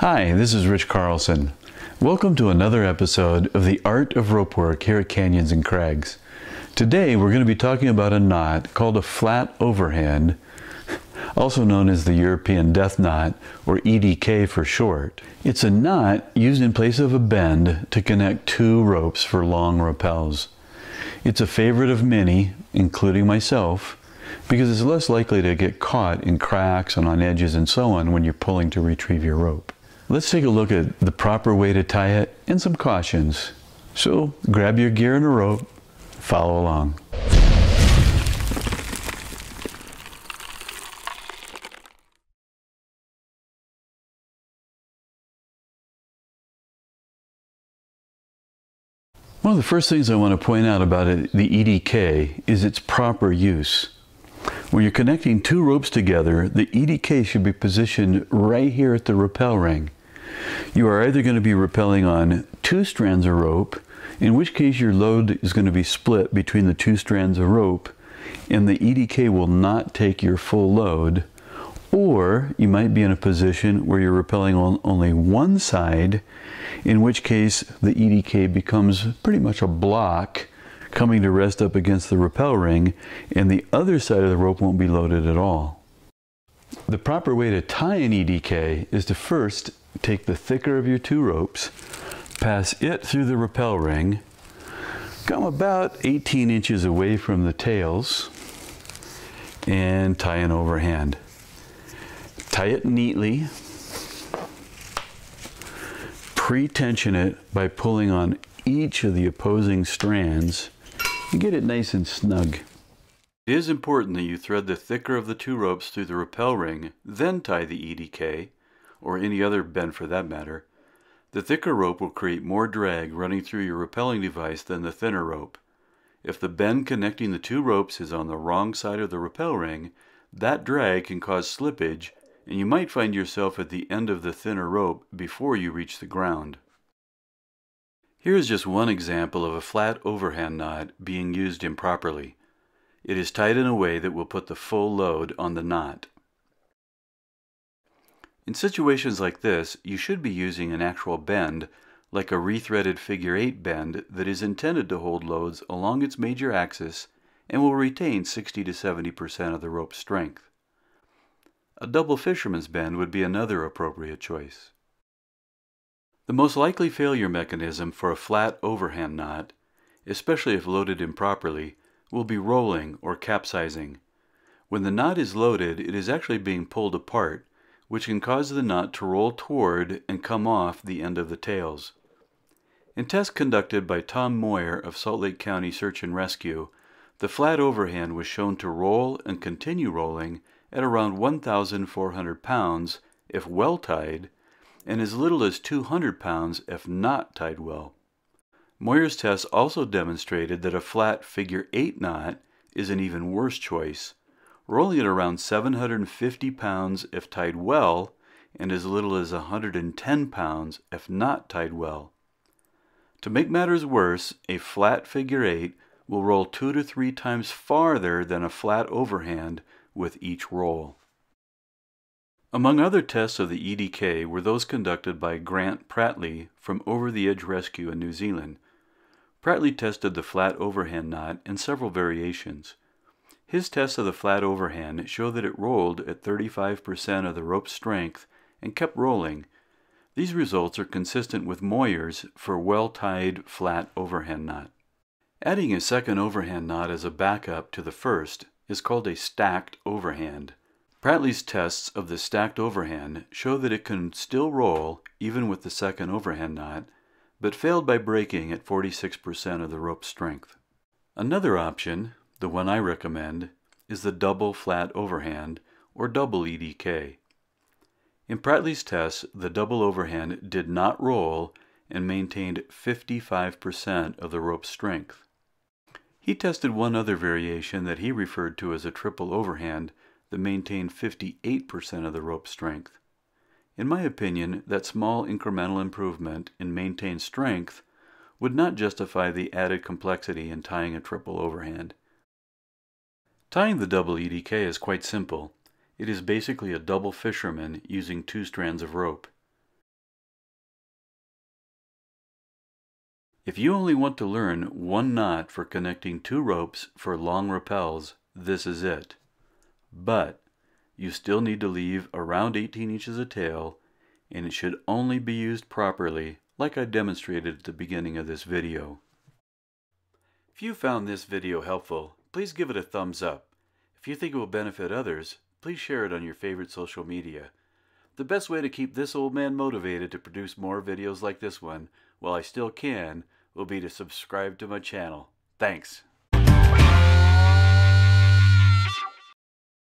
Hi, this is Rich Carlson. Welcome to another episode of The Art of Rope Work here at Canyons and Crags. Today we're going to be talking about a knot called a flat overhand, also known as the European death knot, or EDK for short. It's a knot used in place of a bend to connect two ropes for long rappels. It's a favorite of many, including myself, because it's less likely to get caught in cracks and on edges and so on when you're pulling to retrieve your rope. Let's take a look at the proper way to tie it and some cautions. So grab your gear and a rope, follow along. One of the first things I want to point out about the EDK is its proper use. When you're connecting two ropes together, the EDK should be positioned right here at the rappel ring. You are either going to be rappelling on two strands of rope, in which case your load is going to be split between the two strands of rope, and the EDK will not take your full load, or you might be in a position where you're rappelling on only one side, in which case the EDK becomes pretty much a block coming to rest up against the rappel ring, and the other side of the rope won't be loaded at all. The proper way to tie an EDK is to first take the thicker of your two ropes, pass it through the rappel ring, come about 18 inches away from the tails, and tie an overhand. Tie it neatly, pre-tension it by pulling on each of the opposing strands and get it nice and snug. It is important that you thread the thicker of the two ropes through the rappel ring, then tie the EDK, or any other bend for that matter. The thicker rope will create more drag running through your rappelling device than the thinner rope. If the bend connecting the two ropes is on the wrong side of the rappel ring, that drag can cause slippage, and you might find yourself at the end of the thinner rope before you reach the ground. Here is just one example of a flat overhand knot being used improperly. It is tied in a way that will put the full load on the knot. In situations like this, you should be using an actual bend, like a rethreaded figure 8 bend that is intended to hold loads along its major axis and will retain 60 to 70% of the rope's strength. A double fisherman's bend would be another appropriate choice. The most likely failure mechanism for a flat overhand knot, especially if loaded improperly, will be rolling or capsizing. When the knot is loaded, it is actually being pulled apart, which can cause the knot to roll toward and come off the end of the tails. In tests conducted by Tom Moyer of Salt Lake County Search and Rescue, the flat overhand was shown to roll and continue rolling at around 1,400 pounds if well tied, and as little as 200 pounds if not tied well. Moyers Tests also demonstrated that a flat figure 8 knot is an even worse choice, rolling at around 750 pounds if tied well, and as little as 110 pounds if not tied well. To make matters worse, a flat figure 8 will roll 2 to 3 times farther than a flat overhand with each roll. Among other tests of the EDK were those conducted by Grant Pratley from Over the Edge Rescue in New Zealand. Pratley tested the flat overhand knot in several variations. His tests of the flat overhand show that it rolled at 35% of the rope's strength and kept rolling. These results are consistent with Moyers for well-tied flat overhand knot. Adding a second overhand knot as a backup to the first is called a stacked overhand. Pratley's tests of the stacked overhand show that it can still roll even with the second overhand knot, but failed by breaking at 46% of the rope's strength. Another option, the one I recommend, is the double flat overhand, or double EDK. In Pratley's tests, the double overhand did not roll and maintained 55% of the rope's strength. He tested one other variation that he referred to as a triple overhand that maintained 58% of the rope's strength. In my opinion, that small incremental improvement in maintained strength would not justify the added complexity in tying a triple overhand. Tying the double EDK is quite simple. It is basically a double fisherman using two strands of rope. If you only want to learn one knot for connecting two ropes for long rappels, this is it. But you still need to leave around 18 inches of tail, and it should only be used properly, like I demonstrated at the beginning of this video. If you found this video helpful, please give it a thumbs up. If you think it will benefit others, please share it on your favorite social media. The best way to keep this old man motivated to produce more videos like this one, while I still can, will be to subscribe to my channel. Thanks.